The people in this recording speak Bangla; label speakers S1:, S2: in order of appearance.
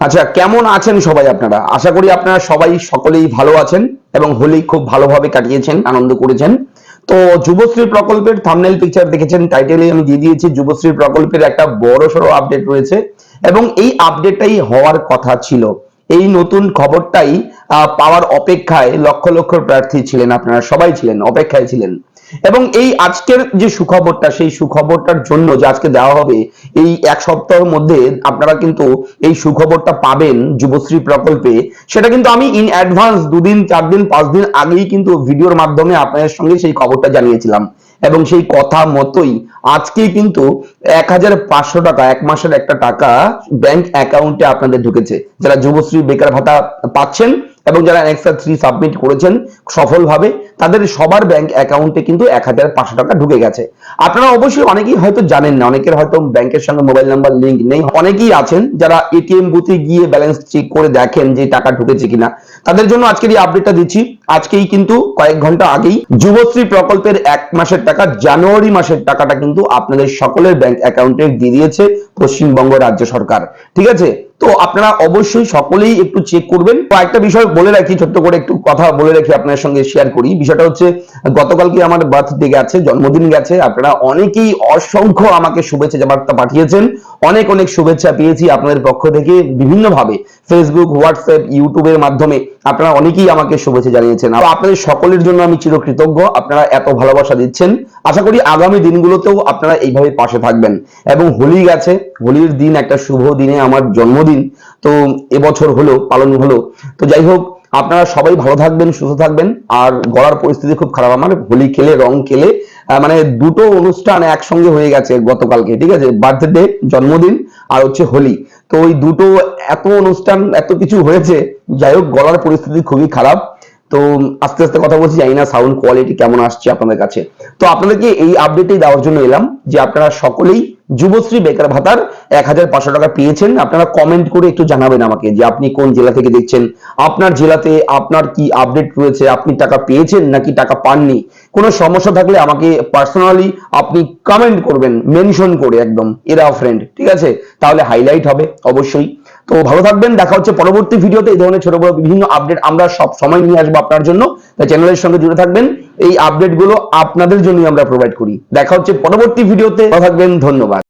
S1: আচ্ছা, কেমন আছেন সবাই আপনারা? আশা করি আপনারা সবাই সকলেই ভালো আছেন এবং হোলি খুব ভালোভাবে কাটিয়েছেন, আনন্দ করেছেন। তো যুবশ্রী প্রকল্পের থাম্বনেল পিকচার দেখেছেন, টাইটেলে আমি দিয়ে দিয়েছি। যুবশ্রী প্রকল্পের একটা বড়সড় আপডেট রয়েছে এবং এই আপডেটটাই হওয়ার কথা ছিল। এই নতুন খবরটাই পাওয়ার অপেক্ষায় লক্ষ লক্ষ প্রার্থী ছিলেন, আপনারা সবাই ছিলেন, অপেক্ষায় ছিলেন। এবং এই আজকের যে সুখবরটা, সেই সুখবরটার জন্য যে আজকে দেওয়া হবে, এই এক সপ্তাহের মধ্যে আপনারা কিন্তু এই সুখবরটা পাবেন যুবশ্রী প্রকল্পে। সেটা কিন্তু আমি ইন অ্যাডভান্স 2 দিন 4 দিন 5 দিন আগেই কিন্তু ভিডিওর মাধ্যমে আপনাদের সঙ্গে সেই খবরটা জানিয়েছিলাম এবং সেই কথা মতোই আজকেই কিন্তু 1500 টাকা, এক মাসের একটা টাকা ব্যাংক অ্যাকাউন্টে আপনাদের ঢুকেছে। যারা যুবশ্রী বেকার ভাতা পাচ্ছেন এবং যারা নেক্সট 3 সাবমিট করেছেন সফলভাবে, তাদের সবার ব্যাংক অ্যাকাউন্টে কিন্তু 1500 টাকা ঢুকে গেছে। আপনারা অবশ্যই অনেকেই হয়তো জানেন না, অনেকের হয়তো ব্যাংকের সঙ্গে মোবাইল নাম্বার লিংক নেই, অনেকেই আছেন যারা এটিএম বুথে গিয়ে ব্যালেন্স চেক করে দেখেন যে টাকা ঢুকেছে কিনা। তাদের জন্য আজকের এই আপডেটটা দিচ্ছি। আজকেই কিন্তু কয়েক ঘন্টা আগেই যুবশ্রী প্রকল্পের এক মাসের টাকা, জানুয়ারি মাসের টাকাটা কিন্তু আপনাদের সকলের ব্যাংক অ্যাকাউন্টে দিয়ে দিয়েছে পশ্চিমবঙ্গ রাজ্য সরকার। ঠিক আছে, তো আপনারা অবশ্যই সকলেই একটু চেক করবেন। তো একটা বিষয় বলে রাখি, ছোট্ট করে একটু কথা বলে রাখি, আপনার সঙ্গে শেয়ার করি। বিষয়টা হচ্ছে, গতকালকে আমার বার্থডে গেছে, জন্মদিন গেছে। আপনারা অনেকেই অসংখ্য আমাকে শুভেচ্ছা বার্তা পাঠিয়েছেন, অনেক অনেক শুভেচ্ছা পেয়েছি আপনাদের পক্ষ থেকে বিভিন্নভাবে, ফেসবুক, হোয়াটসঅ্যাপ, ইউটিউবের মাধ্যমে আপনারা অনেকেই আমাকে শুভেচ্ছা জানিয়েছেন। আপনাদের সকলের জন্য আমি চিরকৃতজ্ঞ, আপনারা এত ভালোবাসা দিচ্ছেন। আশা করি আগামী দিনগুলোতেও আপনারা এইভাবে পাশে থাকবেন। এবং হোলি গেছে, হোলির দিন, একটা শুভ দিনে আমার জন্মদিন, তো এবছর হলো পালন হলো। তো যাই হোক, আপনারা সবাই ভালো থাকবেন, সুস্থ থাকবেন। আর গলার পরিস্থিতি খুব খারাপ আমার, হোলি খেলে, রং খেলে, মানে দুটো অনুষ্ঠান একসঙ্গে হয়ে গেছে গতকালকে। ঠিক আছে, বার্থডে, জন্মদিন আর হচ্ছে হোলি, তো ওই দুটো এত অনুষ্ঠান এত কিছু হয়েছে। যাই হোক, গলার পরিস্থিতি খুবই খারাপ। তো আস্তে আস্তে কথা বলছি, জানি না সাউন্ড কোয়ালিটি কেমন আসছে আপনাদের কাছে। তো আপনাদেরকে এই আপডেটই দেওয়ার জন্য এলাম যে আপনারা সকলেই যুবশ্রী বেকার ভাতার 1500 টাকা পেয়েছেন। আপনারা কমেন্ট করে একটু জানাবেন আমাকে যে আপনি কোন জেলা থেকে দেখছেন, আপনার জেলাতে আপনার কি আপডেট রয়েছে, আপনি টাকা পেয়েছেন নাকি টাকা পাননি। কোনো সমস্যা থাকলে আমাকে পার্সোনালি আপনি কমেন্ট করবেন, মেনশন করে একদম এরা ফ্রেন্ড। ঠিক আছে, তাহলে হাইলাইট হবে অবশ্যই। তো ভালো থাকবেন, দেখা হচ্ছে পরবর্তী ভিডিওতে। এই ধরনের ছোট বড় বিভিন্ন আপডেট আমরা সব সময় নিয়ে আসবো আপনার জন্য, তাই চ্যানেলের সঙ্গে জুড়ে থাকবেন। এই আপডেট গুলো আপনাদের জন্যই আমরা প্রোভাইড করি। দেখা হচ্ছে পরবর্তী ভিডিওতে, ভালো থাকবেন, ধন্যবাদ।